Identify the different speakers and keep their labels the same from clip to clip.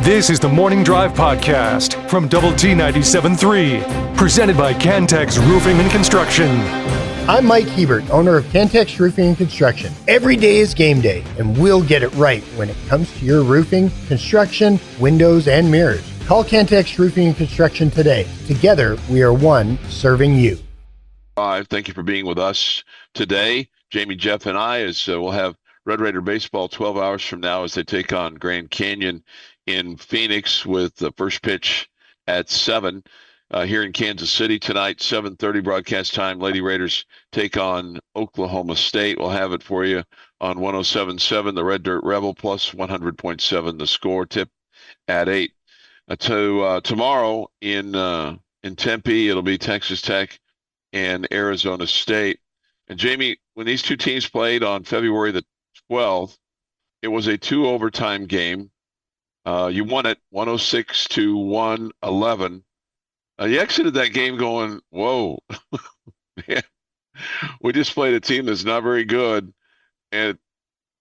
Speaker 1: This is the Morning Drive Podcast from Double T 97.3, presented by Cantex Roofing and Construction.
Speaker 2: I'm Mike Hebert, owner of Cantex Roofing and Construction. Every day is game day, and we'll get it right when it comes to your roofing, construction, windows, and mirrors. Call Cantex Roofing and Construction today. Together, we are one serving you.
Speaker 3: Thank you for being with us today. Jamie, Jeff, and I, as we'll have Red Raider baseball 12 hours from now as they take on Grand Canyon in Phoenix with the first pitch at 7. Here in Kansas City tonight, 7:30 broadcast time. Lady Raiders take on Oklahoma State. We'll have it for you on 107.7, the Red Dirt Rebel, plus 100.7, the Score. Tip at 8. Tomorrow in Tempe, it'll be Texas Tech and Arizona State. And Jamie, when these two teams played on February the 12th, it was a 2 overtime game. You won it 106-111. You exited that game going, whoa, man, we just played a team that's not very good, and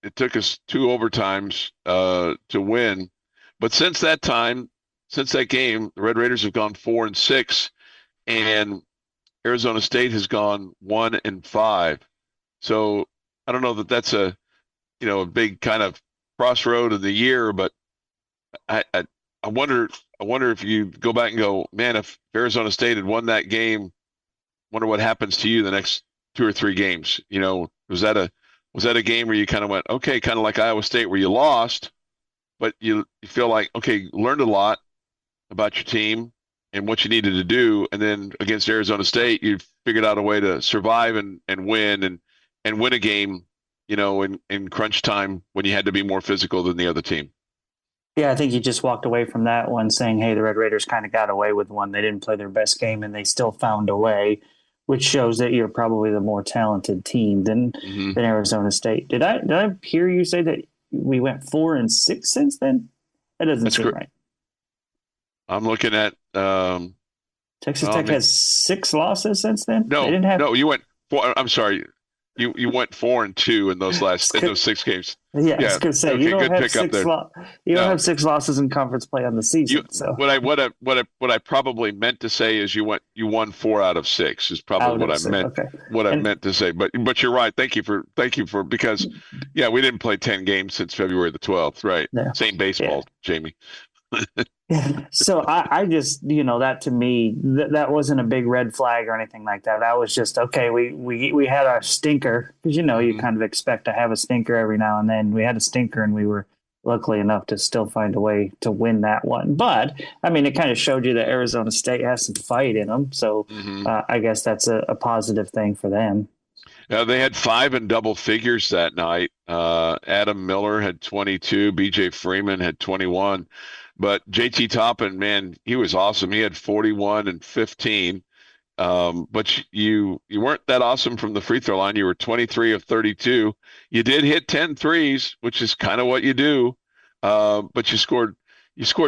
Speaker 3: it took us 2 overtimes to win. But since that time, since that game, the Red Raiders have gone 4-6, and Arizona State has gone 1-5. So I don't know that that's a big kind of crossroad of the year, but I wonder if you go back and go, man, if Arizona State had won that game, wonder what happens to you the next 2 or 3 games. Was that a game where you kind of went, okay, kind of like Iowa State where you lost, but you feel like, okay, learned a lot about your team and what you needed to do, and then against Arizona State, you figured out a way to survive and win and win a game, in crunch time when you had to be more physical than the other team.
Speaker 4: Yeah, I think you just walked away from that one saying, hey, the Red Raiders kind of got away with one. They didn't play their best game, and they still found a way, which shows that you're probably the more talented team than Arizona State. Did I hear you say that we went 4-6 since then? That doesn't seem right.
Speaker 3: I'm looking at
Speaker 4: Texas Tech has 6 losses since then?
Speaker 3: No, you went 4. I'm sorry. You went 4-2 in those in those 6 games.
Speaker 4: Yeah, I was going to say, you don't have 6 losses in conference play on the season. So
Speaker 3: what I probably meant to say is you won 4 out of 6 is probably what I meant. Okay. I meant to say, but you're right. Thank you for because we didn't play 10 games since February the 12th, right? Yeah. Same baseball, Jamie.
Speaker 4: Yeah. So I just, that to me, that wasn't a big red flag or anything like that. I was just, okay, we had our stinker because, you kind of expect to have a stinker every now and then. We had a stinker and we were luckily enough to still find a way to win that one. But, I mean, it kind of showed you that Arizona State has some fight in them. So I guess that's a positive thing for them.
Speaker 3: They had 5 in double figures that night. Adam Miller had 22. B.J. Freeman had 21. But JT Toppin, man, he was awesome. He had 41 and 15. But you weren't that awesome from the free throw line. You were 23 of 32. You did hit 10 threes, which is kind of what you do. But you scored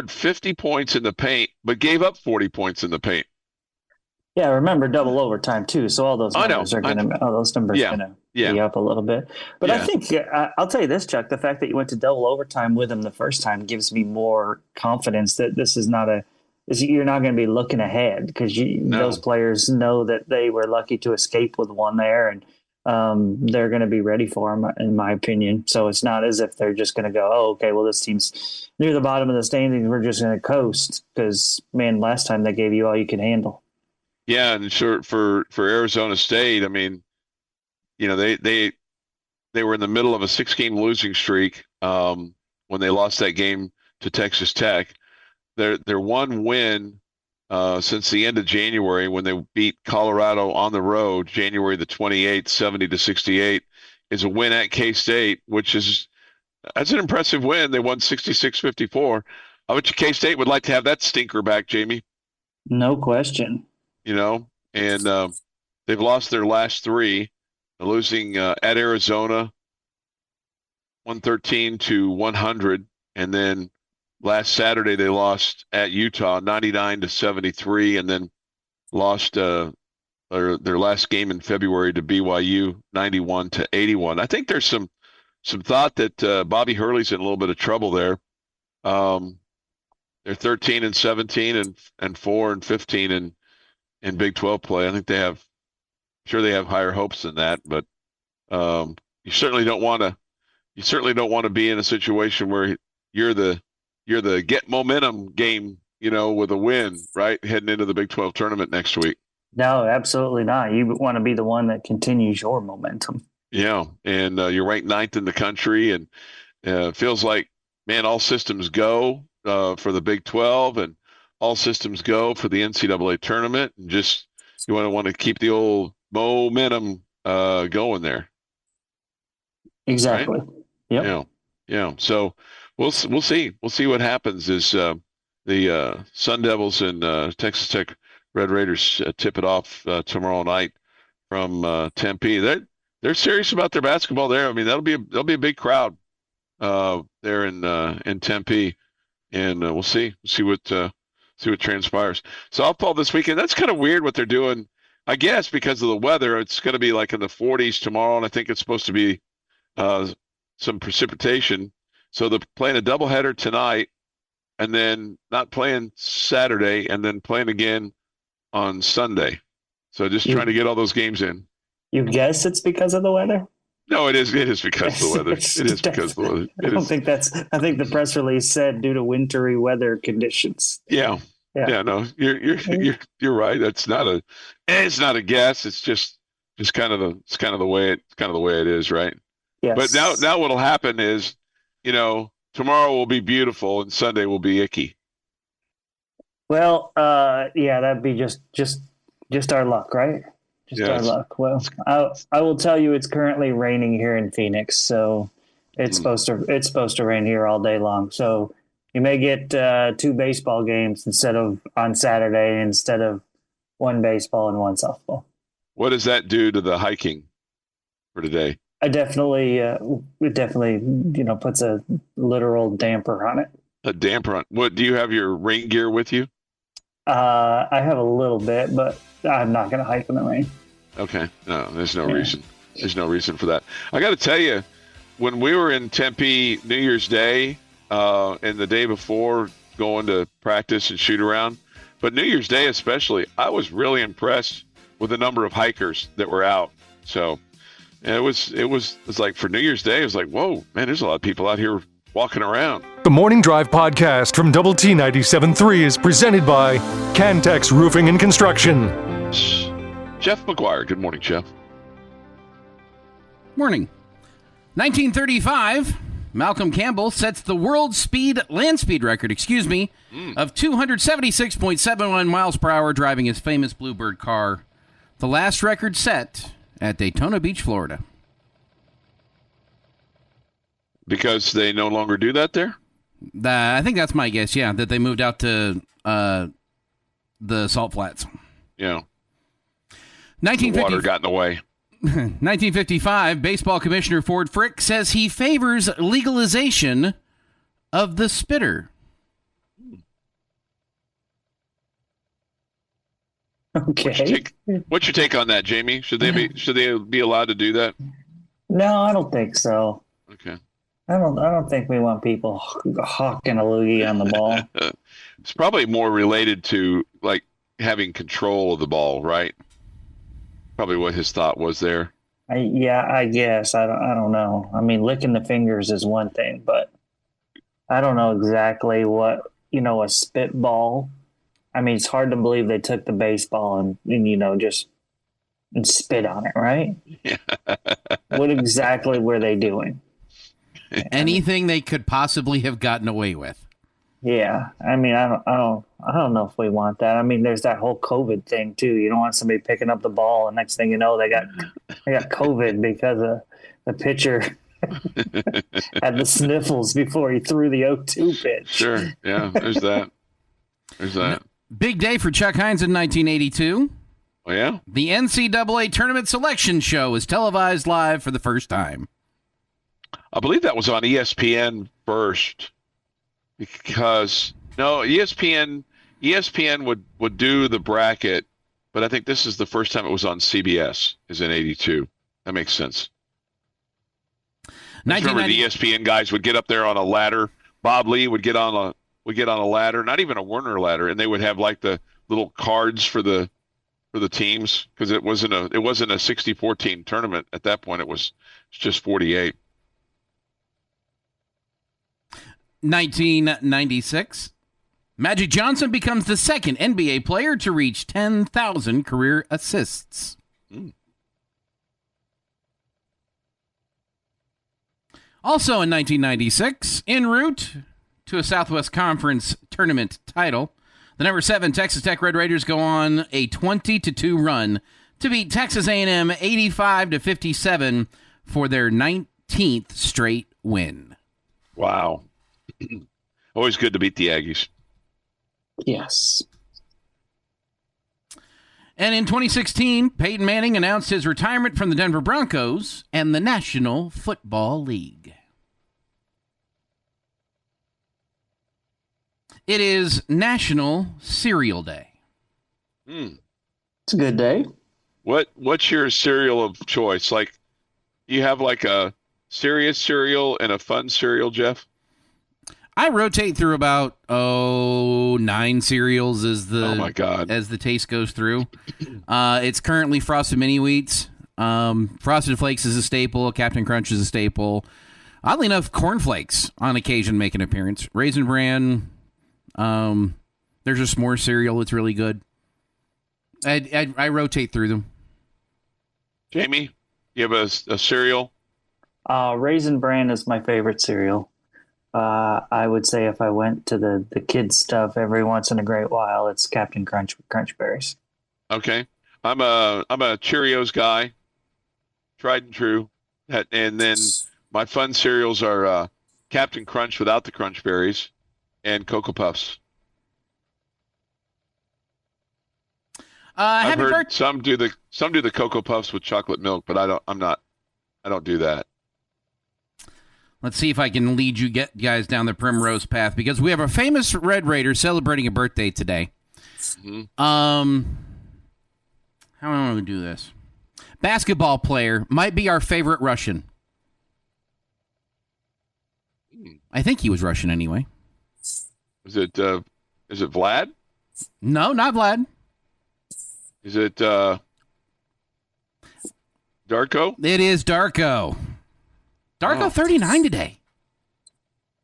Speaker 3: 50 points in the paint, but gave up 40 points in the paint.
Speaker 4: Yeah, remember double overtime too. So all those numbers are going to be up a little bit. But I think I'll tell you this, Chuck. The fact that you went to double overtime with them the first time gives me more confidence that this is not you're not going to be looking ahead because those players know that they were lucky to escape with one there, and they're going to be ready for them, in my opinion. So it's not as if they're just going to go, oh, okay, well, this team's near the bottom of the standings. We're just going to coast because, man, last time they gave you all you can handle.
Speaker 3: Yeah, and sure for Arizona State, I mean, they were in the middle of a 6-game losing streak when they lost that game to Texas Tech. Their one win since the end of January when they beat Colorado on the road, January the 28th, 70-68, is a win at K-State, that's an impressive win. They won 66-54. I bet you K-State would like to have that stinker back, Jamie.
Speaker 4: No question.
Speaker 3: And they've lost their last 3, losing at Arizona 113-100, and then last Saturday they lost at Utah 99-73, and then lost their last game in February to BYU 91-81. I think there's some thought that Bobby Hurley's in a little bit of trouble there. They're 13 and 17 and 4 and 15 in Big 12 play. I think they have higher hopes than that, but you certainly don't want to be in a situation where you're the get momentum game, with a win, right? Heading into the Big 12 tournament next week.
Speaker 4: No, absolutely not. You want to be the one that continues your momentum.
Speaker 3: Yeah, and you're ranked 9th in the country, and it feels like, man, all systems go for the Big 12, and all systems go for the NCAA tournament, and just you want to keep the old momentum going there.
Speaker 4: Exactly.
Speaker 3: Right?
Speaker 4: Yep.
Speaker 3: Yeah. So we'll see. We'll see what happens as the Sun Devils and Texas Tech Red Raiders tip it off tomorrow night from Tempe. They're serious about their basketball there. I mean, that'll be a big crowd there in Tempe, and we'll see what transpires. Softball this weekend. That's kind of weird what they're doing. I guess because of the weather, it's going to be like in the 40s tomorrow, and I think it's supposed to be some precipitation. So they're playing a doubleheader tonight, and then not playing Saturday, and then playing again on Sunday. So just trying to get all those games in.
Speaker 4: You guess it's because of the weather?
Speaker 3: No, it is because of the weather. It is because of the weather.
Speaker 4: I think the press release said due to wintry weather conditions.
Speaker 3: Yeah. No, you're right. It's not a guess. It's just kind of the way it is, right?
Speaker 4: Yes.
Speaker 3: But now what'll happen is, tomorrow will be beautiful and Sunday will be icky.
Speaker 4: Well, that'd be just our luck, right? Our luck. Well, I will tell you, it's currently raining here in Phoenix, so it's supposed to rain here all day long. So you may get 2 baseball games on Saturday instead of 1 baseball and 1 softball.
Speaker 3: What does that do to the hiking for today?
Speaker 4: It definitely puts a literal damper on it.
Speaker 3: A damper on what? Do you have your rain gear with you?
Speaker 4: I have a little bit, but I'm not going to hike in the rain.
Speaker 3: Okay. No, there's no reason. There's no reason for that. I got to tell you, when we were in Tempe New Year's Day and the day before going to practice and shoot around, but New Year's Day especially, I was really impressed with the number of hikers that were out. So it was like for New Year's Day, it was like, whoa, man, there's a lot of people out here walking around.
Speaker 1: The Morning Drive podcast from Double T 97.3 is presented by Cantex Roofing and Construction.
Speaker 3: Jeff McGuire. Good morning, Jeff.
Speaker 5: Morning. 1935, Malcolm Campbell sets the world land speed record, of 276.71 miles per hour driving his famous Bluebird car. The last record set at Daytona Beach, Florida.
Speaker 3: Because they no longer do that there?
Speaker 5: I think that's my guess, yeah, that they moved out to the Salt Flats.
Speaker 3: Yeah.
Speaker 5: The
Speaker 3: water got in the way.
Speaker 5: 1955, baseball commissioner Ford Frick says he favors legalization of the spitter.
Speaker 4: Okay.
Speaker 3: What's your take on that, Jamie? Should they be allowed to do that?
Speaker 4: No, I don't think so.
Speaker 3: Okay.
Speaker 4: I don't think we want people hawking a loogie on the ball.
Speaker 3: It's probably more related to like having control of the ball, right? Probably what his thought was there.
Speaker 4: I guess. I don't know. I mean, licking the fingers is one thing, but I don't know exactly what, a spitball. I mean, it's hard to believe they took the baseball and just spit on it, right?
Speaker 3: Yeah.
Speaker 4: What exactly were they doing?
Speaker 5: Anything they could possibly have gotten away with.
Speaker 4: Yeah, I mean, I don't know if we want that. I mean, there's that whole COVID thing too. You don't want somebody picking up the ball, and next thing you know, they got COVID because of the pitcher had the sniffles before he threw the 0-2 pitch.
Speaker 3: Sure, yeah, there's that.
Speaker 5: Big day for Chuck Heinz in 1982.
Speaker 3: Oh yeah,
Speaker 5: the NCAA tournament selection show is televised live for the first time.
Speaker 3: I believe that was on ESPN first. Because ESPN would do the bracket, but I think this is the first time it was on CBS. Is in '82. That makes sense. I remember the ESPN guys would get up there on a ladder. Bob Lee would get on would get on a ladder, not even a Werner ladder, and they would have like the little cards for the teams, because it wasn't a 64 team tournament at that point. It was just 48.
Speaker 5: 1996. Magic Johnson becomes the second NBA player to reach 10,000 career assists. Also in 1996, en route to a Southwest Conference tournament title, the number 7 Texas Tech Red Raiders go on a 20-2 run to beat Texas A&M 85-57 for their 19th straight win.
Speaker 3: Wow. Always good to beat the Aggies.
Speaker 4: Yes.
Speaker 5: And in 2016, Peyton Manning announced his retirement from the Denver Broncos and the National Football League. It is National Cereal Day.
Speaker 4: It's a good day.
Speaker 3: What's your cereal of choice? Like, you have like a serious cereal and a fun cereal, Jeff?
Speaker 5: I rotate through about 9 cereals as the taste goes through. It's currently Frosted Mini Wheats. Frosted Flakes is a staple. Captain Crunch is a staple. Oddly enough, Corn Flakes on occasion make an appearance. Raisin Bran. There's a s'more cereal that's really good. I rotate through them.
Speaker 3: Jamie, you have a cereal?
Speaker 4: Raisin Bran is my favorite cereal. I would say if I went to the kids stuff every once in a great while, it's Captain Crunch with Crunch Berries.
Speaker 3: Okay. I'm a Cheerios guy, tried and true. And then my fun cereals are Captain Crunch without the Crunch Berries and Cocoa Puffs. I've heard some do the Cocoa Puffs with chocolate milk, but I don't do that.
Speaker 5: Let's see if I can lead you guys down the primrose path, because we have a famous Red Raider celebrating a birthday today.
Speaker 3: Mm-hmm.
Speaker 5: How am I going to do this? Basketball player, might be our favorite Russian. I think he was Russian anyway.
Speaker 3: Is it Vlad?
Speaker 5: No, not Vlad.
Speaker 3: Is it Darko?
Speaker 5: It is Darko. Darko, 39 today.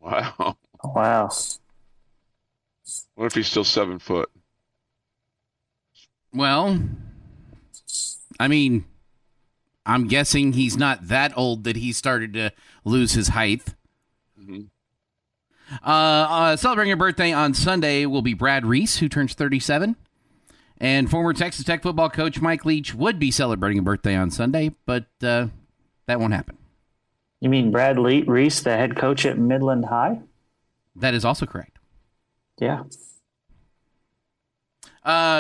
Speaker 3: Wow.
Speaker 4: Wow.
Speaker 3: What if he's still 7 foot?
Speaker 5: Well, I mean, I'm guessing he's not that old that he started to lose his height.
Speaker 3: Mm-hmm.
Speaker 5: Celebrating a birthday on Sunday will be Brad Reese, who turns 37. And former Texas Tech football coach Mike Leach would be celebrating a birthday on Sunday, but that won't happen.
Speaker 4: You mean Brad Reese, the head coach at Midland High?
Speaker 5: That is also correct.
Speaker 4: Yeah.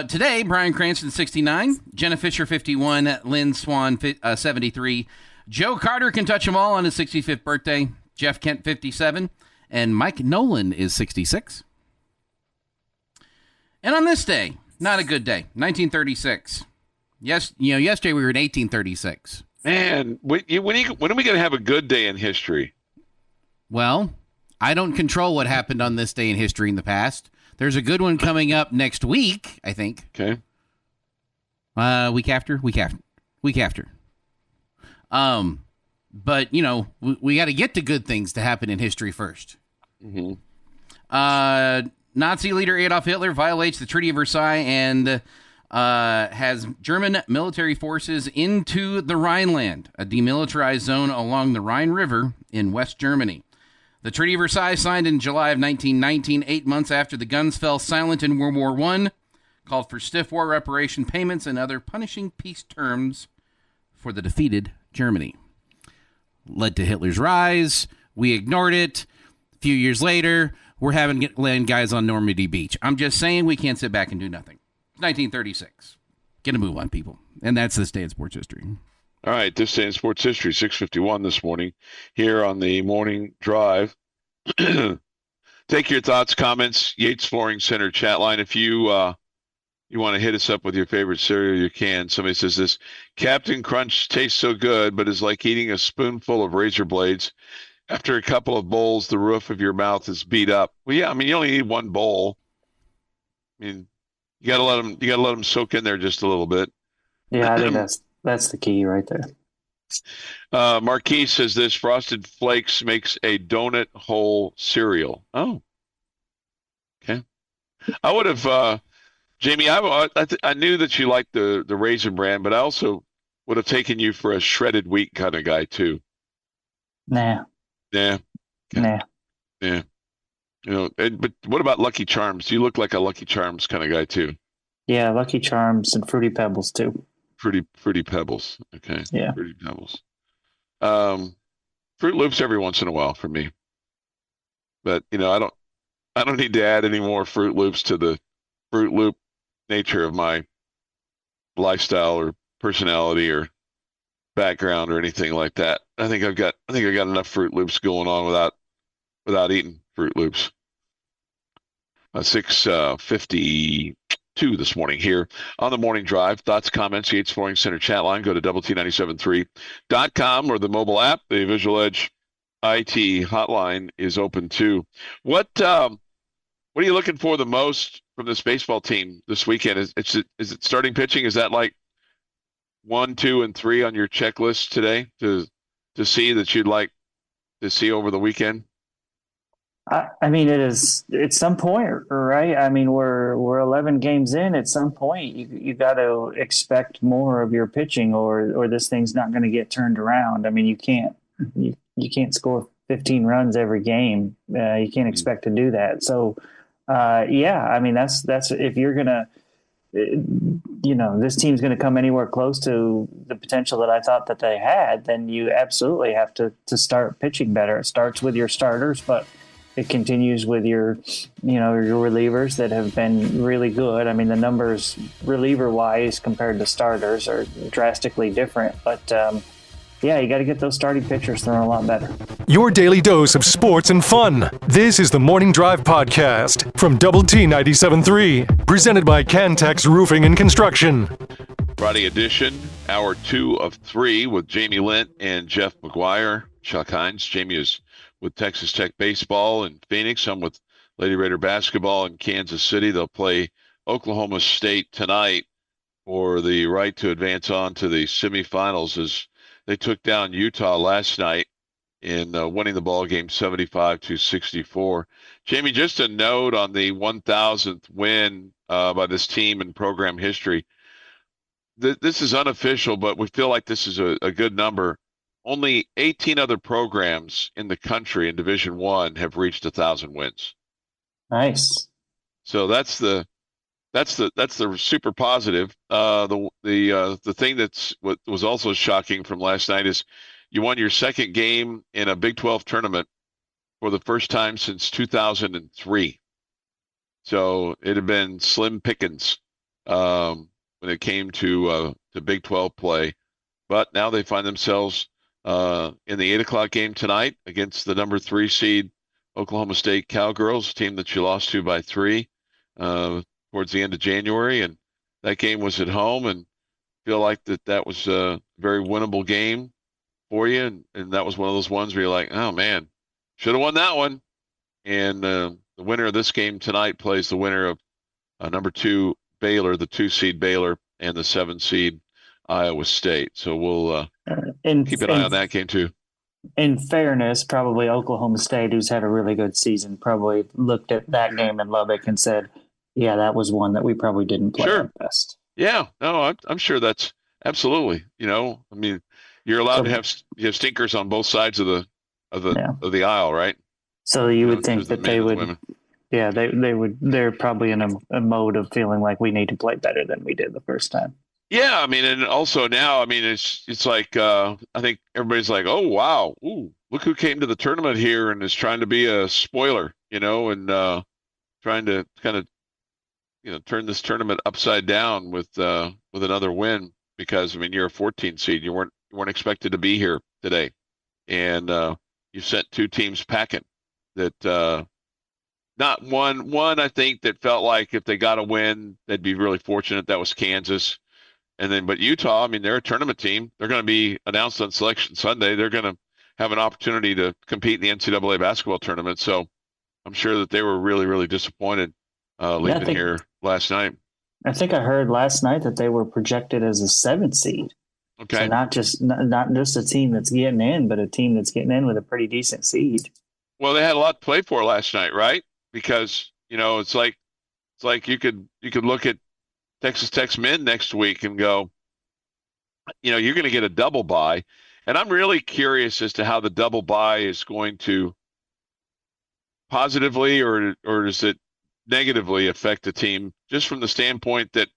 Speaker 5: Today, Brian Cranston, 69. Jenna Fisher, 51. Lynn Swan, 73. Joe Carter can touch them all on his 65th birthday. Jeff Kent, 57. And Mike Nolan is 66. And on this day, not a good day, 1936. Yes, yesterday we were in 1836.
Speaker 3: Man, when are we going to have a good day in history?
Speaker 5: Well, I don't control what happened on this day in history in the past. There's a good one coming up next week, I think.
Speaker 3: Okay.
Speaker 5: Week after. But, we got to get to good things to happen in history first.
Speaker 3: Mm-hmm.
Speaker 5: Nazi leader Adolf Hitler violates the Treaty of Versailles and has German military forces into the Rhineland, a demilitarized zone along the Rhine River in West Germany. The Treaty of Versailles, signed in July of 1919, 8 months after the guns fell silent in World War I, called for stiff war reparation payments and other punishing peace terms for the defeated Germany. Led to Hitler's rise. We ignored it. A few years later, we're having land guys on Normandy Beach. I'm just saying we can't sit back and do nothing. 1936. Get a move on, people. And that's this day in sports history.
Speaker 3: All right, this day in sports history, 6:51 this morning, here on the Morning Drive. Take your thoughts, comments, Yates Flooring Center chat line. If you want to hit us up with your favorite cereal, you can. Somebody says this, Captain Crunch tastes so good, but is like eating a spoonful of razor blades. after a couple of bowls, the roof of your mouth is beat up. Well, yeah, I mean, you only need one bowl. I mean, you got to let them soak in there just a little bit.
Speaker 4: Yeah, I think that's the key right there.
Speaker 3: Marquis says this: Frosted Flakes makes a donut hole cereal. Oh, okay. I would have, Jamie. I knew that you liked the Raisin Bran, but I also would have taken you for a shredded wheat kind of guy too.
Speaker 4: Nah.
Speaker 3: Yeah. Okay.
Speaker 4: Nah.
Speaker 3: Yeah. But what about Lucky Charms? You look like a Lucky Charms kind of guy too.
Speaker 4: Yeah, Lucky Charms and Fruity Pebbles too.
Speaker 3: Fruity Pebbles. Okay.
Speaker 4: Yeah.
Speaker 3: Fruity Pebbles. Fruit Loops every once in a while for me. But I don't need to add any more Fruit Loops to the Fruit Loop nature of my lifestyle or personality or background or anything like that. I think I've got enough Fruit Loops going on without eating Fruit Loops. 6:52 this morning here on the Morning Drive. Thoughts, comments, Yates Flooring Center chat line. Go to WT973.com or the mobile app. The Visual Edge IT hotline is open too. What are you looking for the most from this baseball team this weekend? Is it starting pitching? Is that like 1, 2, and 3 on your checklist today to see that you'd like to see over the weekend?
Speaker 4: I mean, it is at some point, right? I mean, we're 11 games in. At some point, you got to expect more of your pitching, or this thing's not going to get turned around. I mean, you can't score 15 runs every game. You can't expect to do that. So, yeah, I mean, that's if you're gonna, this team's going to come anywhere close to the potential that I thought that they had, then you absolutely have to start pitching better. It starts with your starters, but it continues with your relievers that have been really good. I mean, the numbers reliever-wise compared to starters are drastically different. But, yeah, you got to get those starting pitchers throwing a lot better.
Speaker 1: Your daily dose of sports and fun. This is the Morning Drive Podcast from Double T 97.3, presented by Cantex Roofing and Construction.
Speaker 3: Friday edition, hour 2 of 3 with Jamie Lent and Jeff McGuire. Chuck Heinz. Jamie is with Texas Tech baseball in Phoenix. I'm with Lady Raider basketball in Kansas City. They'll play Oklahoma State tonight for the right to advance on to the semifinals as they took down Utah last night in winning the ball game 75-64. Jamie, just a note on the 1,000th win by this team in program history. This is unofficial, but we feel like this is a good number. Only 18 other programs in the country in Division I have reached 1,000 wins.
Speaker 4: Nice.
Speaker 3: So that's the super positive. The thing what was also shocking from last night is you won your second game in a Big 12 tournament for the first time since 2003. So it had been slim pickings when it came to Big 12 play, but now they find themselves in the 8:00 game tonight against the number 3 seed Oklahoma State Cowgirls, team that you lost to by 3 towards the end of January. And that game was at home, and feel like that was a very winnable game for you. And that was one of those ones where you're like, oh man, should have won that one. And the winner of this game tonight plays the winner of number 2 Baylor, the 2 seed Baylor, and the 7 seed Iowa State. So we'll keep an eye on that game too.
Speaker 4: In fairness, probably Oklahoma State, who's had a really good season, probably looked at that game in Lubbock and said, yeah, that was one that we probably didn't play our best.
Speaker 3: Yeah, no, I'm sure that's absolutely. I mean, you're allowed to have stinkers on both sides of the aisle, right?
Speaker 4: So you would think that they would. Yeah, they would. They're probably in a mode of feeling like we need to play better than we did the first time.
Speaker 3: Yeah, I mean, and also now, I mean, it's like I think everybody's like, oh wow, ooh, look who came to the tournament here and is trying to be a spoiler, and trying to kind of turn this tournament upside down with another win, because I mean, you're a 14 seed, you weren't expected to be here today, and you sent 2 teams packing that not one I think that felt like if they got a win they'd be really fortunate. That was Kansas. But Utah, I mean, they're a tournament team. They're going to be announced on Selection Sunday. They're going to have an opportunity to compete in the NCAA basketball tournament. So I'm sure that they were really, really disappointed leaving here last night.
Speaker 4: I think I heard last night that they were projected as a 7th seed.
Speaker 3: Okay.
Speaker 4: So not just a team that's getting in, but a team that's getting in with a pretty decent seed.
Speaker 3: Well, they had a lot to play for last night, right? Because, it's like you could look at Texas Tech's men next week and go, you're going to get a double bye. And I'm really curious as to how the double bye is going to positively or does it negatively affect the team, just from the standpoint that,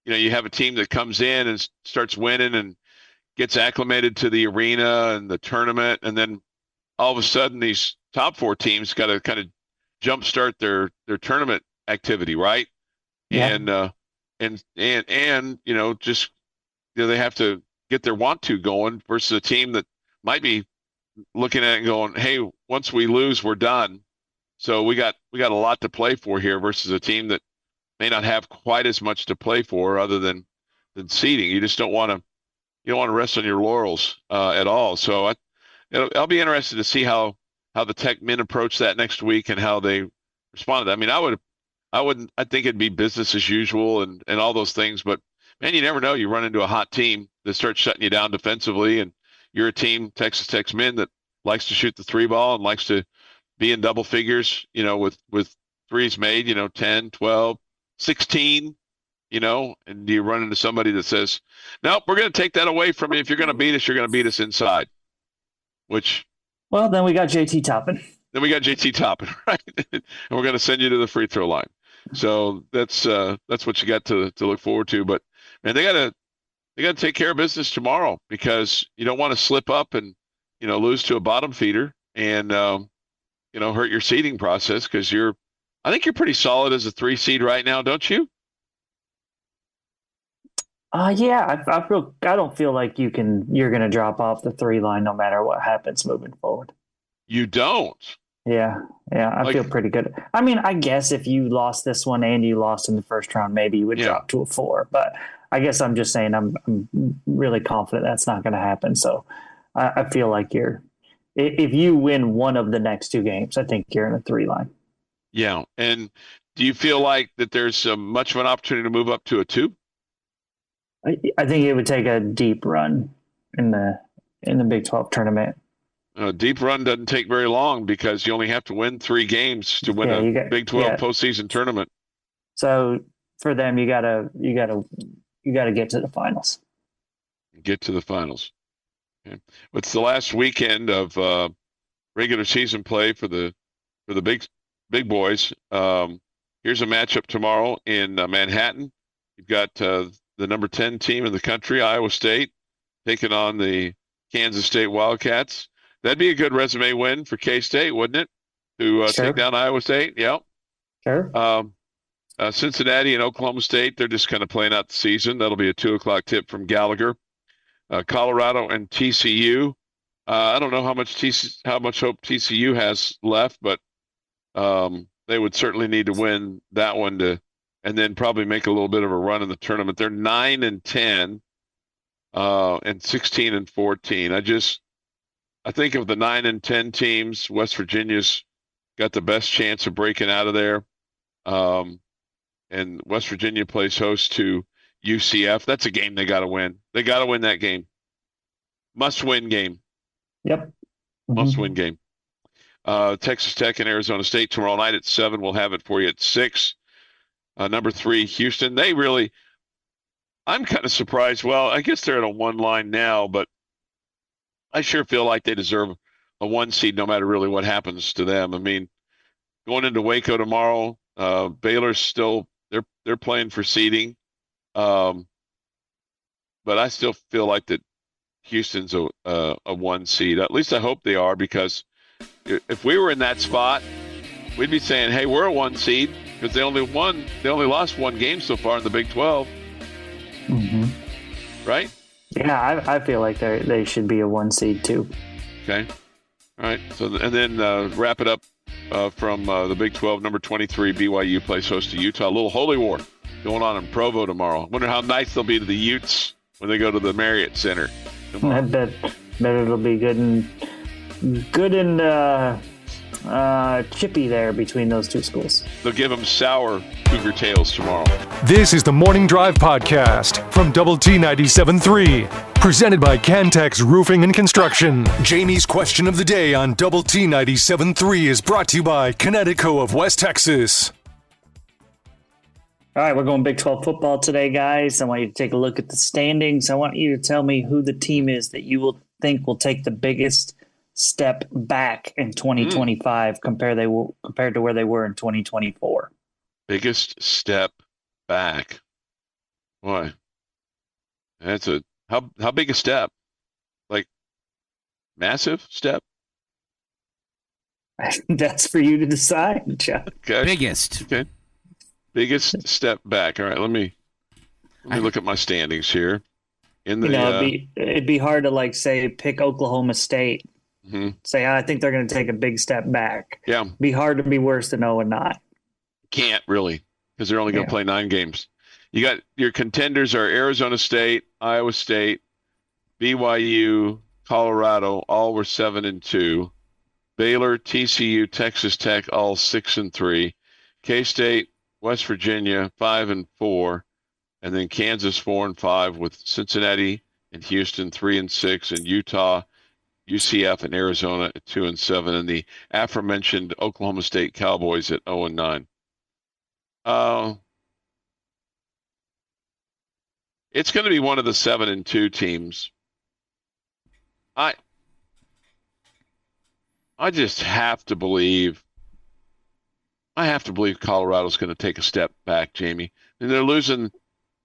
Speaker 3: you have a team that comes in and starts winning and gets acclimated to the arena and the tournament. And then all of a sudden these top 4 teams got to kind of jumpstart their tournament activity. Right. Yeah. And just, they have to get their want to going versus a team that might be looking at it and going, hey, once we lose, we're done. So we got a lot to play for here versus a team that may not have quite as much to play for other than seeding. You just don't want to rest on your laurels at all. So I'll be interested to see how the Tech men approach that next week and how they respond to that. I mean, I think it'd be business as usual and all those things, but man, you never know. You run into a hot team that starts shutting you down defensively, and you're a team, Texas Tech's men, that likes to shoot the 3 ball and likes to be in double figures, with threes made, 10, 12, 16, and you run into somebody that says, nope, we're going to take that away from you. If you're going to beat us, you're going to beat us inside,
Speaker 4: well, then we got JT Toppin.
Speaker 3: Right? And we're going to send you to the free throw line. So that's what you got to look forward to. But man, they got to take care of business tomorrow, because you don't want to slip up and, lose to a bottom feeder and, hurt your seeding process, because I think you're pretty solid as a 3 seed right now, don't you?
Speaker 4: Yeah, I don't feel like you're going to drop off the 3 line no matter what happens moving forward.
Speaker 3: You don't?
Speaker 4: Yeah, I feel pretty good. I mean, I guess if you lost this one and you lost in the first round, maybe you would drop to a 4. But I guess I'm just saying I'm really confident that's not going to happen. So I feel like if you win one of the next 2 games, I think you're in a 3 line.
Speaker 3: Yeah, and do you feel like that there's much of an opportunity to move up to a 2?
Speaker 4: I think it would take a deep run in the Big 12 tournament.
Speaker 3: A deep run doesn't take very long, because you only have to win 3 games to win a Big 12 postseason tournament.
Speaker 4: So for them, you gotta get to the finals.
Speaker 3: Get to the finals. Okay. It's the last weekend of regular season play for the big boys. Here's a matchup tomorrow in Manhattan. You've got the number 10 team in the country, Iowa State, taking on the Kansas State Wildcats. That'd be a good resume win for K-State, wouldn't it? To take down Iowa State. Yeah.
Speaker 4: Sure.
Speaker 3: Cincinnati and Oklahoma State, they're just kind of playing out the season. That'll be a 2:00 tip from Gallagher. Colorado and TCU. I don't know how much hope TCU has left, but they would certainly need to win that one and then probably make a little bit of a run in the tournament. They're 9-10 and 16-14. I think of the 9-10 teams, West Virginia's got the best chance of breaking out of there. And West Virginia plays host to UCF. That's a game they got to win. They got to win that game. Must-win game.
Speaker 4: Yep. Mm-hmm.
Speaker 3: Must-win game. Texas Tech and Arizona State tomorrow night at 7. We'll have it for you at 6. Number 3, Houston. I'm kind of surprised. Well, I guess they're at a 1 line now, but I sure feel like they deserve a 1 seed no matter really what happens to them. I mean, going into Waco tomorrow, Baylor's still they're playing for seeding. But I still feel like that Houston's a 1 seed. At least I hope they are, because if we were in that spot, we'd be saying, hey, we're a 1 seed, because they only lost 1 game so far in the Big 12.
Speaker 4: Mm-hmm.
Speaker 3: Right?
Speaker 4: Yeah, I feel like they should be a 1 seed too.
Speaker 3: Okay. All right. So and then wrap it up from the Big 12. Number 23, BYU plays host to Utah. A little holy war going on in Provo tomorrow. Wonder how nice they'll be to the Utes when they go to the Marriott Center tomorrow.
Speaker 4: I bet it'll be good and good and chippy there between those two schools.
Speaker 3: They'll give them sour Cougar tails tomorrow.
Speaker 1: This is the Morning Drive Podcast from Double T 97.3. Presented by Cantex Roofing and Construction. Jamie's question of the day on Double T 97.3 is brought to you by Connecticut of West Texas.
Speaker 4: All right, we're going Big 12 football today, guys. I want you to take a look at the standings. I want you to tell me who the team is that you will think will take the biggest step back in 2025 compared to where they were in 2024.
Speaker 3: Biggest step back. Boy, that's how big a step? Like massive step?
Speaker 4: That's for you to decide, Chuck.
Speaker 3: Okay.
Speaker 5: Biggest.
Speaker 3: Okay. Biggest step back. All right, let me look at my standings here. In the
Speaker 4: it'd be hard to say pick Oklahoma State.
Speaker 3: Mm-hmm.
Speaker 4: Say I think they're going to take a big step back.
Speaker 3: Yeah.
Speaker 4: Be hard to be worse than 0-9.
Speaker 3: Can't really, because they're only going to play 9 games. You got your contenders are Arizona State, Iowa State, BYU, Colorado. All were 7-2. Baylor, TCU, Texas Tech, all 6-3. K-State, West Virginia, 5-4, and then Kansas 4-5 with Cincinnati and Houston 3-6, and Utah, UCF, and Arizona at 2-7, and the aforementioned Oklahoma State Cowboys at 0-9. It's going to be one of the 7-2 teams. I just have to believe. I have to believe Colorado's going to take a step back, Jamie. And they're losing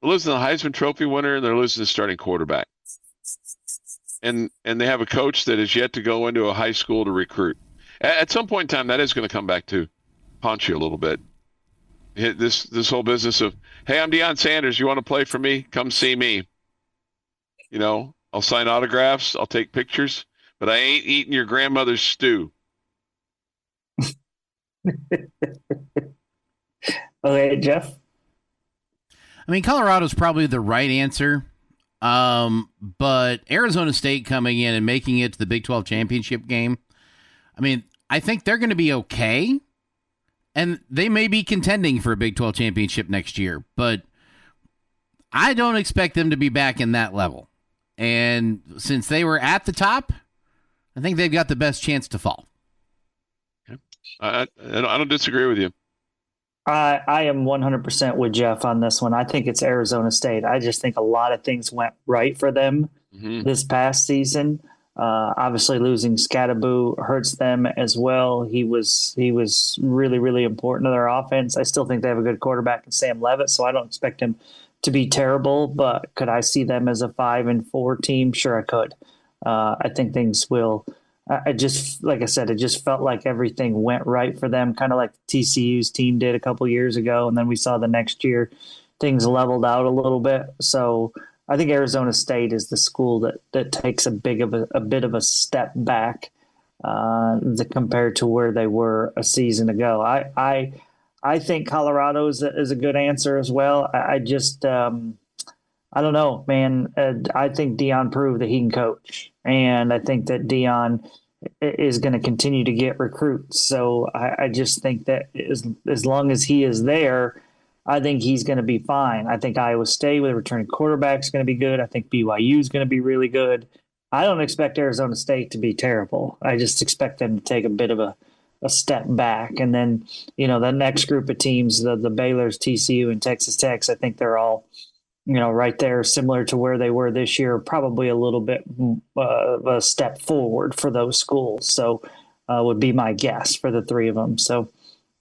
Speaker 3: the Heisman Trophy winner, and they're losing the starting quarterback. And they have a coach that is yet to go into a high school to recruit. At some point in time, that is going to come back to haunt you a little bit. This whole business of, hey, I'm Deion Sanders. You want to play for me? Come see me. I'll sign autographs. I'll take pictures, but I ain't eating your grandmother's stew.
Speaker 4: Okay, Jeff?
Speaker 5: I mean, Colorado's probably the right answer, but Arizona State coming in and making it to the Big 12 championship game, I mean, I think they're going to be okay, and they may be contending for a Big 12 championship next year, but I don't expect them to be back in that level. And since they were at the top, I think they've got the best chance to fall.
Speaker 3: I don't disagree with you.
Speaker 4: I am 100% with Jeff on this one. I think it's Arizona State. I just think a lot of things went right for them this past season. Obviously, losing Scatteraboo hurts them as well. He was really, really important to their offense. I still think they have a good quarterback in Sam Levitt, so I don't expect him to be terrible. But could I see them as a 5-4 team? Sure, I could. I think things will. I just, like I said, it just felt like everything went right for them, kind of like TCU's team did a couple years ago. And then we saw the next year things leveled out a little bit. So I think Arizona State is the school that takes a bit of a step back compared to where they were a season ago. I think Colorado is a good answer as well. I just I don't know, man. I think Deion proved that he can coach, and I think that Deion is going to continue to get recruits. So I just think that as long as he is there, I think he's going to be fine. I think Iowa State with a returning quarterback is going to be good. I think BYU is going to be really good. I don't expect Arizona State to be terrible. I just expect them to take a bit of a step back. And then, the next group of teams, the Baylors, TCU, and Texas Tech, I think they're all right there, similar to where they were this year, probably a little bit of a step forward for those schools. So would be my guess for the three of them. So,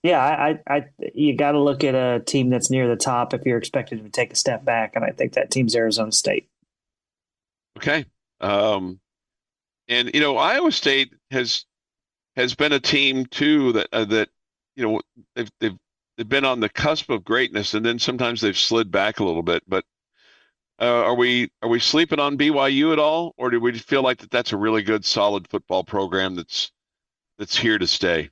Speaker 4: yeah, you got to look at a team that's near the top if you're expected to take a step back, and I think that team's Arizona State.
Speaker 3: Okay. And, Iowa State has been a team, too, that they've been on the cusp of greatness, and then sometimes they've slid back a little bit. But are we sleeping on BYU at all, or do we feel like that's a really good, solid football program that's here to stay?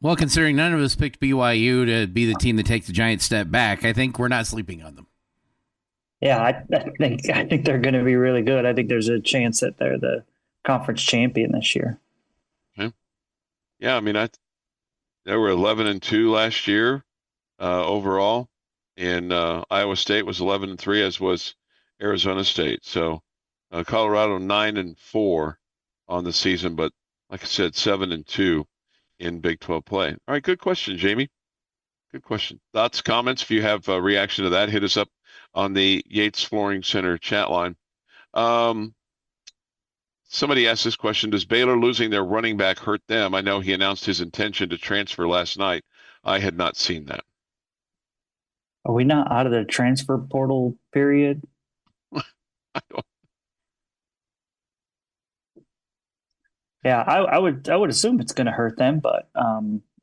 Speaker 5: Well, considering none of us picked BYU to be the team that takes a giant step back, I think we're not sleeping on them.
Speaker 4: Yeah, I think they're going to be really good. I think there's a chance that they're the conference champion this year.
Speaker 3: Okay. Yeah, I mean, they were 11-2 last year overall, and Iowa State was 11-3, as was Arizona State. So Colorado 9-4 on the season, but like I said, 7-2 in Big 12 play. All right, good question, Jamie. Good question. Thoughts, comments? If you have a reaction to that, hit us up on the Yates Flooring Center chat line. Somebody asked this question: does Baylor losing their running back hurt them? I know he announced his intention to transfer last night. I had not seen that.
Speaker 4: Are we not out of the transfer portal period?
Speaker 3: I don't.
Speaker 4: Yeah, I would assume it's going to hurt them, but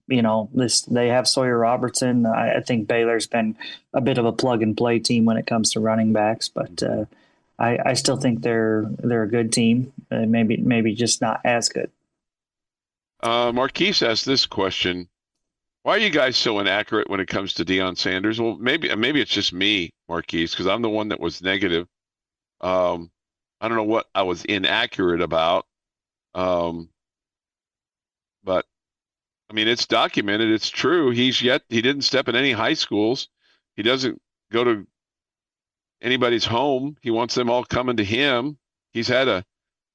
Speaker 4: they have Sawyer Robertson. I think Baylor's been a bit of a plug and play team when it comes to running backs, but I still think they're a good team. Maybe just not as good.
Speaker 3: Marquise asked this question: why are you guys so inaccurate when it comes to Deion Sanders? Well, maybe it's just me, Marquise, because I'm the one that was negative. I don't know what I was inaccurate about. But I mean, it's documented. It's true. He didn't step in any high schools. He doesn't go to anybody's home. He wants them all coming to him. He's had a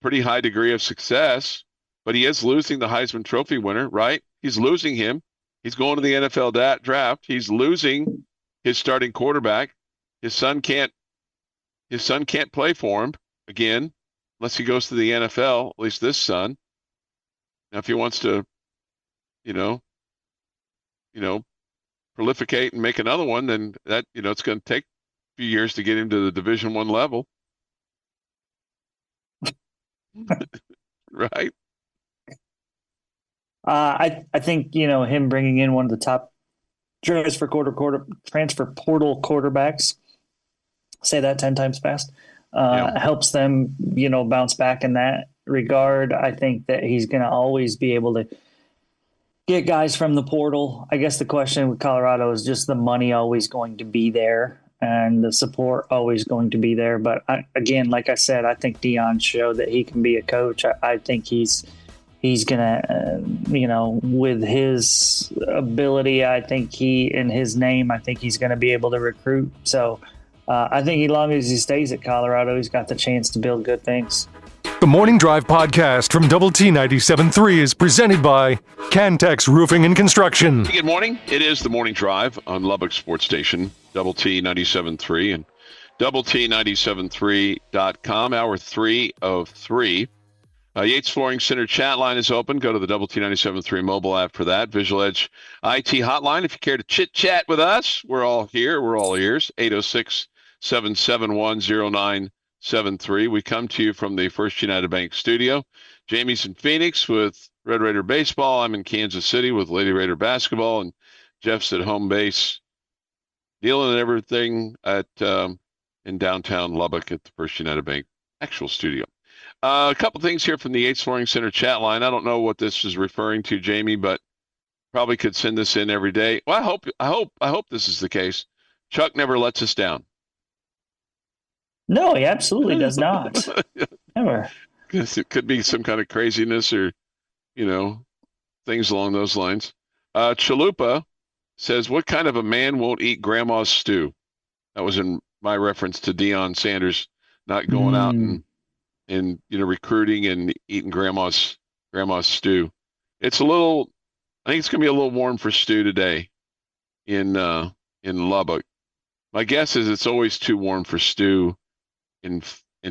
Speaker 3: pretty high degree of success, but he is losing the Heisman Trophy winner, right? He's losing him. He's going to the NFL draft. He's losing his starting quarterback. His son can't play for him again unless he goes to the NFL, at least this son. Now, if he wants to, prolificate and make another one, then that, it's going to take a few years to get him to the Division I level. Right?
Speaker 4: I think, him bringing in one of the top transfer portal quarterbacks, say that 10 times fast, helps them, bounce back in that regard. I think that he's going to always be able to get guys from the portal. I guess the question with Colorado is just the money always going to be there and the support always going to be there. But again, like I said, I think Deion showed that he can be a coach. I think he's going to, with his ability, I think in his name, I think he's going to be able to recruit. So I think as long as he stays at Colorado, he's got the chance to build good things.
Speaker 1: The Morning Drive podcast from Double T 97.3 is presented by Cantex Roofing and Construction.
Speaker 3: Good morning. It is the Morning Drive on Lubbock Sports Station, Double T 97.3 and Double T973.com. Hour 3 of 3. Yates Flooring Center chat line is open. Go to the Double T 97.3 mobile app for that. Visual Edge IT hotline. If you care to chit chat with us, we're all here. We're all ears. 806-771-0973. We come to you from the First United Bank studio. Jamie's in Phoenix with Red Raider baseball. I'm in Kansas City with Lady Raider basketball, and Jeff's at home base dealing with everything in downtown Lubbock at the First United Bank actual studio. A couple things here from the Yates Flooring Center chat line. I don't know what this is referring to, Jamie, but probably could send this in every day. Well, I hope this is the case. Chuck never lets us down.
Speaker 4: No, he absolutely does not. Never.
Speaker 3: Guess it could be some kind of craziness or, things along those lines. Chalupa says, what kind of a man won't eat grandma's stew? That was in my reference to Deion Sanders not going out and recruiting and eating grandma's stew. I think it's going to be a little warm for stew today in Lubbock. My guess is it's always too warm for stew in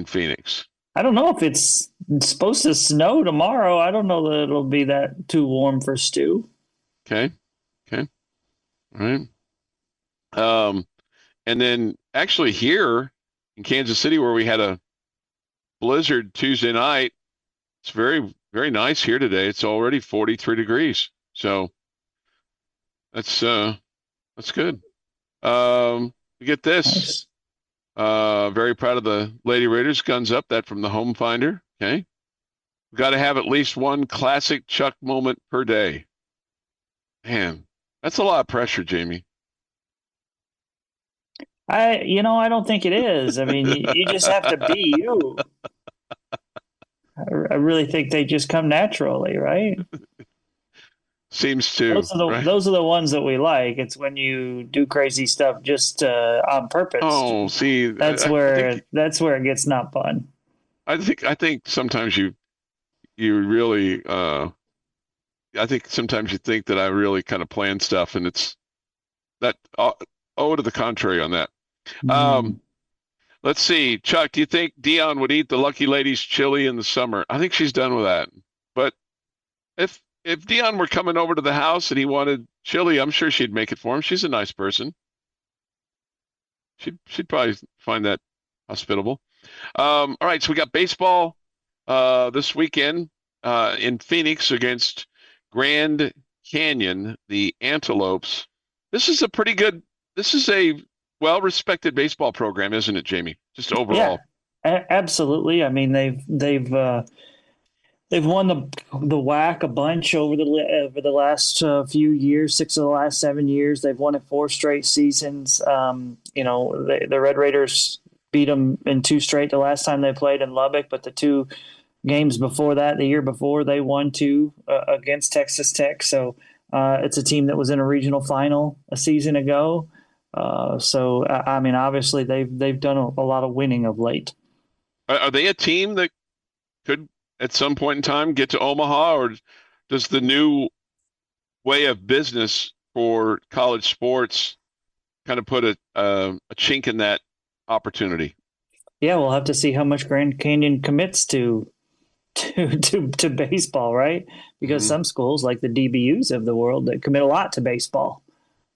Speaker 3: Phoenix.
Speaker 4: I don't know if it's supposed to snow tomorrow. I don't know that it'll be that too warm for stew.
Speaker 3: Okay. All right. And then actually here in Kansas City, where we had a blizzard Tuesday night, it's very, very nice here today. It's already 43 degrees. So that's good. We get this. Nice. Very proud of the Lady Raiders. Guns up. That from the Home Finder. Okay. We've got to have at least one classic Chuck moment per day. Man, that's a lot of pressure, Jamie.
Speaker 4: I don't think it is. I mean, you just have to be you. I really think they just come naturally, right?
Speaker 3: Seems to.
Speaker 4: Those are the ones that we like. It's when you do crazy stuff just on purpose.
Speaker 3: Oh, see,
Speaker 4: that's where it gets not fun.
Speaker 3: I think sometimes you really. I think sometimes you think that I really kind of plan stuff, and it's that. To the contrary on that. Let's see, Chuck. Do you think Dion would eat the Lucky Lady's chili in the summer? I think she's done with that. But if Dion were coming over to the house and he wanted chili, I'm sure she'd make it for him. She's a nice person. She'd probably find that hospitable. All right, so we got baseball this weekend in Phoenix against Grand Canyon, the Antelopes. This is a well-respected baseball program, isn't it, Jamie? Just overall.
Speaker 4: Yeah, absolutely. I mean, they've won the WAC a bunch over the last few years. 6 of the last 7 years, they've won it 4 straight seasons. The Red Raiders beat them in 2 straight the last time they played in Lubbock, but the 2 games before that, the year before, they won 2 against Texas Tech. So it's a team that was in a regional final a season ago. I mean, obviously they've done a lot of winning of late.
Speaker 3: Are they a team that could at some point in time get to Omaha, or does the new way of business for college sports kind of put a chink in that opportunity?
Speaker 4: Yeah, we'll have to see how much Grand Canyon commits to baseball, right? Because some schools like the DBUs of the world that commit a lot to baseball,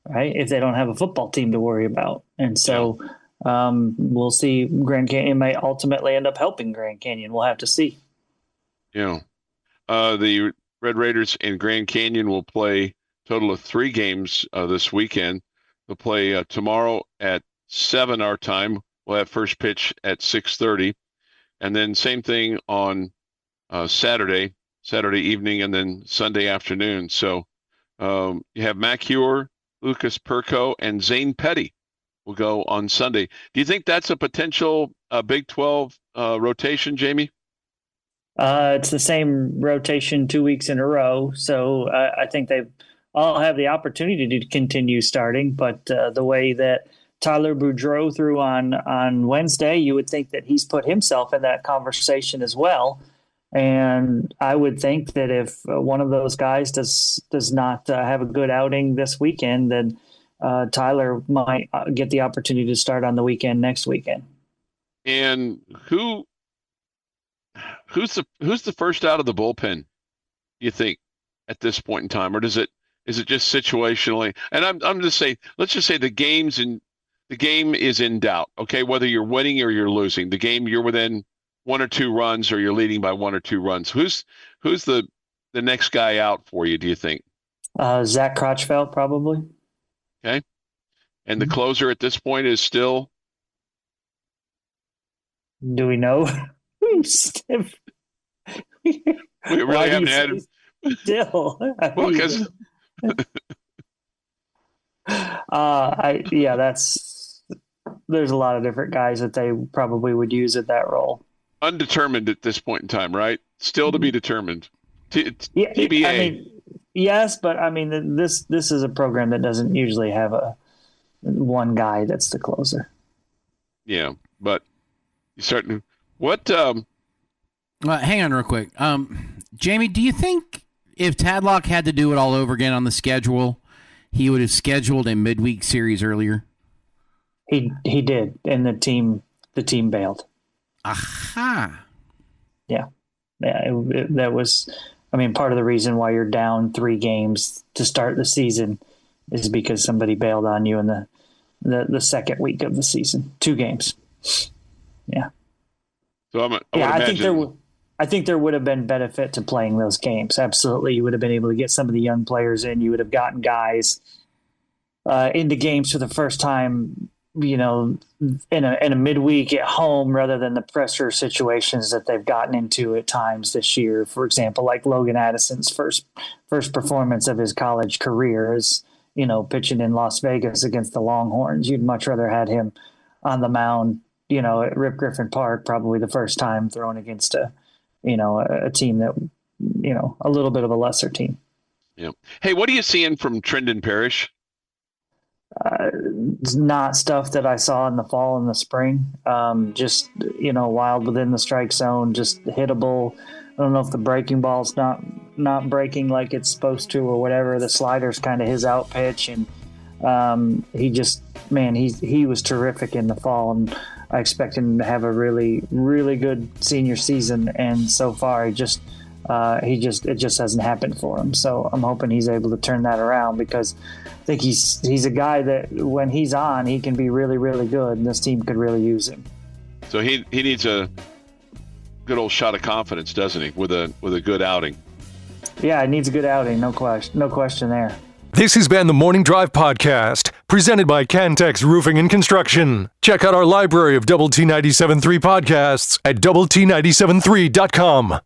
Speaker 4: right? If they don't have a football team to worry about. And so we'll see. Grand Canyon might ultimately end up helping Grand Canyon. We'll have to see.
Speaker 3: Yeah. The Red Raiders in Grand Canyon will play a total of 3 games this weekend. They'll play tomorrow at 7 our time. We'll have first pitch at 6:30. And then same thing on Saturday evening, and then Sunday afternoon. So you have Mac Hewer, Lucas Perko, and Zane Petty will go on Sunday. Do you think that's a potential Big 12 rotation, Jamie?
Speaker 4: It's the same rotation 2 weeks in a row. So I think they all have the opportunity to continue starting. But the way that Tyler Boudreau threw on Wednesday, you would think that he's put himself in that conversation as well. And I would think that if one of those guys does not have a good outing this weekend, then Tyler might get the opportunity to start on the weekend next weekend.
Speaker 3: And who's the first out of the bullpen, you think, at this point in time, or is it just situationally? And I'm just saying, let's just say the game is in doubt. Okay, whether you're winning or you're losing, the game you're within 1 or 2 runs, or you're leading by 1 or 2 runs. Who's the next guy out for you, do you think?
Speaker 4: Zach Crotchfeld, probably.
Speaker 3: Okay. And the closer at this point is still?
Speaker 4: Do we know?
Speaker 3: We really haven't had him.
Speaker 4: Still.
Speaker 3: Well, because
Speaker 4: there's a lot of different guys that they probably would use at that role.
Speaker 3: Undetermined at this point in time, right? Still to be determined.
Speaker 4: TBA. I mean, yes, but I mean, this is a program that doesn't usually have one guy that's the closer.
Speaker 3: Yeah, but you certainly
Speaker 5: hang on real quick. Jamie, do you think if Tadlock had to do it all over again on the schedule, he would have scheduled a midweek series earlier?
Speaker 4: He did, and the team bailed.
Speaker 5: Aha.
Speaker 4: Yeah. That was, I mean, part of the reason why you're down 3 games to start the season is because somebody bailed on you in the second week of the season. 2 games. Yeah.
Speaker 3: So
Speaker 4: I think there would have been benefit to playing those games. Absolutely. You would have been able to get some of the young players in. You would have gotten guys into games for the first time, you know, in a midweek at home, rather than the pressure situations that they've gotten into at times this year. For example, like Logan Addison's first performance of his college career is pitching in Las Vegas against the Longhorns. You'd much rather had him on the mound, at Rip Griffin Park, probably the first time throwing against a team that, a little bit of a lesser team.
Speaker 3: Yeah. Hey, what are you seeing from Trendon Parrish?
Speaker 4: It's not stuff that I saw in the fall and the spring. Just, wild within the strike zone, just hittable. I don't know if the breaking ball's not breaking like it's supposed to or whatever. The slider's kind of his out pitch, and he was terrific in the fall, and I expect him to have a really, really good senior season. And so far, it just hasn't happened for him. So I'm hoping he's able to turn that around, because I think he's a guy that when he's on, he can be really, really good, and this team could really use him.
Speaker 3: So he needs a good old shot of confidence, doesn't he, with a good outing?
Speaker 4: Yeah, it needs a good outing, no question there.
Speaker 1: This has been the Morning Drive Podcast, presented by Cantex Roofing and Construction. Check out our library of Double T 97.3 podcasts at doublet97.3.com.